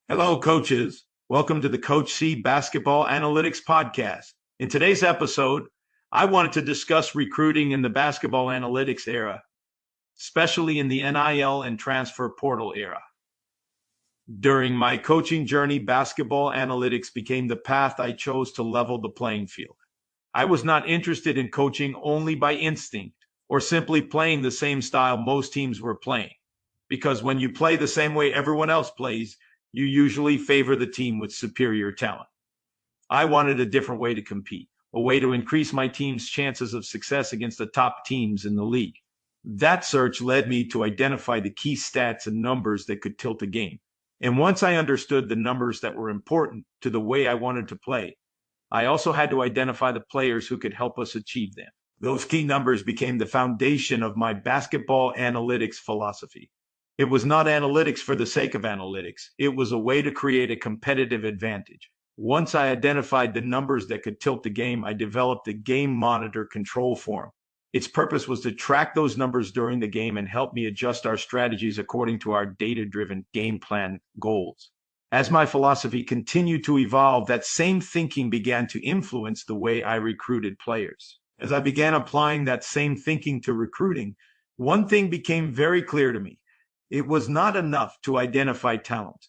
Hello, coaches. Welcome to the Coach C Basketball Analytics Podcast. In today's episode, I wanted to discuss recruiting in the basketball analytics era, especially in the NIL and transfer portal era. During my coaching journey, basketball analytics became the path I chose to level the playing field. I was not interested in coaching only by instinct or simply playing the same style most teams were playing, because when you play the same way everyone else plays, you usually favor the team with superior talent. I wanted a different way to compete, a way to increase my team's chances of success against the top teams in the league. That search led me to identify the key stats and numbers that could tilt a game. And once I understood the numbers that were important to the way I wanted to play, I also had to identify the players who could help us achieve them. Those key numbers became the foundation of my basketball analytics philosophy. It was not analytics for the sake of analytics. It was a way to create a competitive advantage. Once I identified the numbers that could tilt the game, I developed a game monitor control form. Its purpose was to track those numbers during the game and help me adjust our strategies according to our data-driven game plan goals. As my philosophy continued to evolve, that same thinking began to influence the way I recruited players. As I began applying that same thinking to recruiting, one thing became very clear to me. It was not enough to identify talent.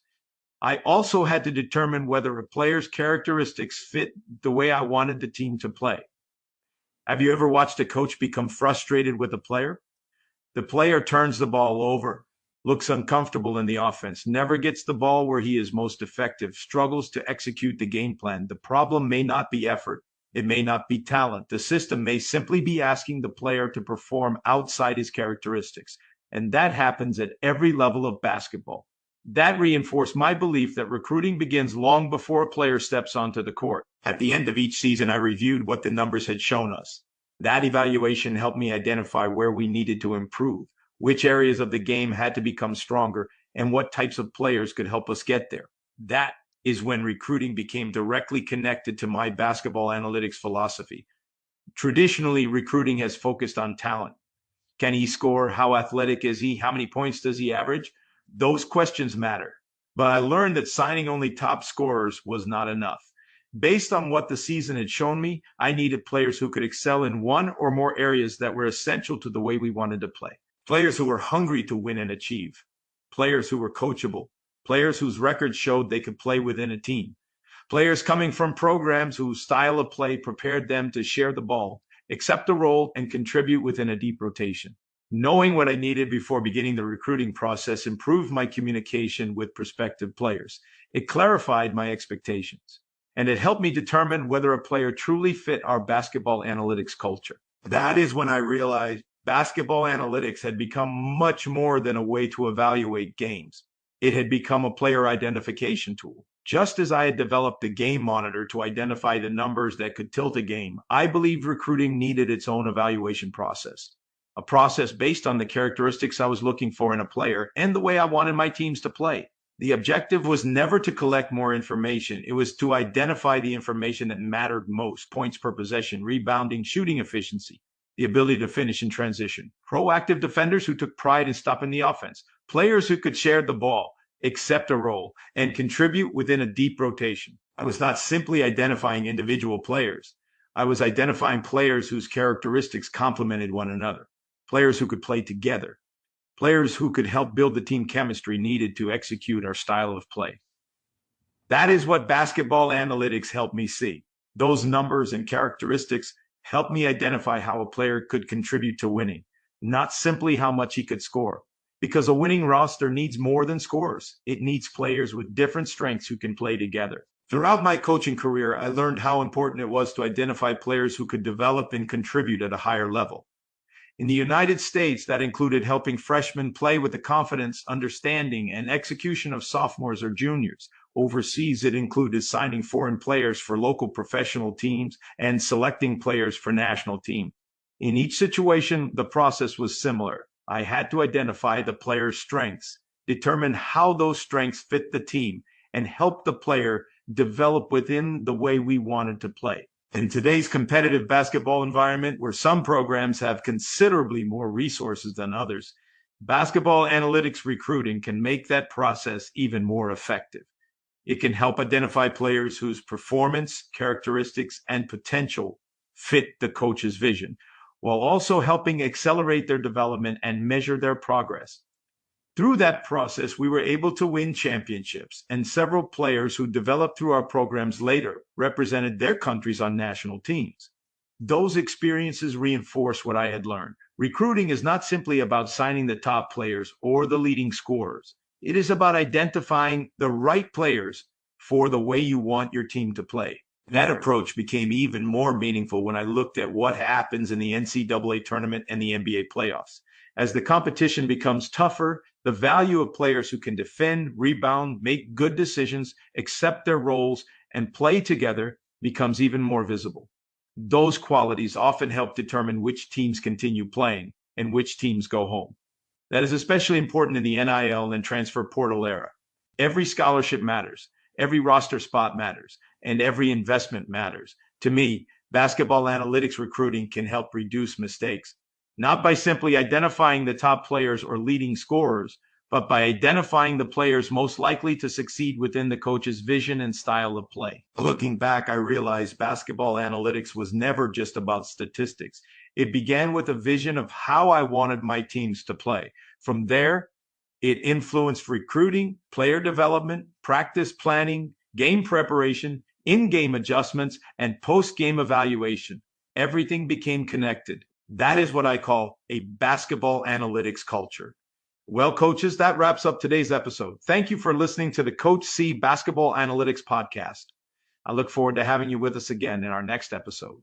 I also had to determine whether a player's characteristics fit the way I wanted the team to play. Have you ever watched a coach become frustrated with a player? The player turns the ball over, looks uncomfortable in the offense, never gets the ball where he is most effective, struggles to execute the game plan. The problem may not be effort. It may not be talent. The system may simply be asking the player to perform outside his characteristics. And that happens at every level of basketball. That reinforced my belief that recruiting begins long before a player steps onto the court. At the end of each season, I reviewed what the numbers had shown us. That evaluation helped me identify where we needed to improve, which areas of the game had to become stronger, and what types of players could help us get there. That is when recruiting became directly connected to my basketball analytics philosophy. Traditionally, recruiting has focused on talent. Can he score? How athletic is he? How many points does he average? Those questions matter. But I learned that signing only top scorers was not enough. Based on what the season had shown me, I needed players who could excel in one or more areas that were essential to the way we wanted to play. Players who were hungry to win and achieve. Players who were coachable. Players whose records showed they could play within a team. Players coming from programs whose style of play prepared them to share the ball, accept a role, and contribute within a deep rotation. Knowing what I needed before beginning the recruiting process improved my communication with prospective players. It clarified my expectations, and it helped me determine whether a player truly fit our basketball analytics culture. That is when I realized basketball analytics had become much more than a way to evaluate games. It had become a player identification tool. Just as I had developed a game monitor to identify the numbers that could tilt a game, I believed recruiting needed its own evaluation process. A process based on the characteristics I was looking for in a player and the way I wanted my teams to play. The objective was never to collect more information. It was to identify the information that mattered most: points per possession, rebounding, shooting efficiency, the ability to finish in transition, proactive defenders who took pride in stopping the offense, players who could share the ball, accept a role, and contribute within a deep rotation. I was not simply identifying individual players. I was identifying players whose characteristics complemented one another, players who could play together, players who could help build the team chemistry needed to execute our style of play. That is what basketball analytics helped me see. Those numbers and characteristics helped me identify how a player could contribute to winning, not simply how much he could score. Because a winning roster needs more than scorers. It needs players with different strengths who can play together. Throughout my coaching career, I learned how important it was to identify players who could develop and contribute at a higher level. In the United States, that included helping freshmen play with the confidence, understanding, and execution of sophomores or juniors. Overseas, it included signing foreign players for local professional teams and selecting players for national teams. In each situation, the process was similar. I had to identify the player's strengths, determine how those strengths fit the team, and help the player develop within the way we wanted to play. In today's competitive basketball environment, where some programs have considerably more resources than others, basketball analytics recruiting can make that process even more effective. It can help identify players whose performance, characteristics, and potential fit the coach's vision, while also helping accelerate their development and measure their progress. Through that process, we were able to win championships, and several players who developed through our programs later represented their countries on national teams. Those experiences reinforce what I had learned. Recruiting is not simply about signing the top players or the leading scorers. It is about identifying the right players for the way you want your team to play. That approach became even more meaningful when I looked at what happens in the NCAA tournament and the NBA playoffs. As the competition becomes tougher, the value of players who can defend, rebound, make good decisions, accept their roles, and play together becomes even more visible. Those qualities often help determine which teams continue playing and which teams go home. That is especially important in the NIL and transfer portal era. Every scholarship matters, every roster spot matters, and every investment matters. To me, basketball analytics recruiting can help reduce mistakes, not by simply identifying the top players or leading scorers, but by identifying the players most likely to succeed within the coach's vision and style of play. Looking back, I realized basketball analytics was never just about statistics. It began with a vision of how I wanted my teams to play. From there, it influenced recruiting, player development, practice planning, game preparation, in-game adjustments, and post-game evaluation. Everything became connected. That is what I call a basketball analytics culture. Well, coaches, that wraps up today's episode. Thank you for listening to the Coach C Basketball Analytics Podcast. I look forward to having you with us again in our next episode.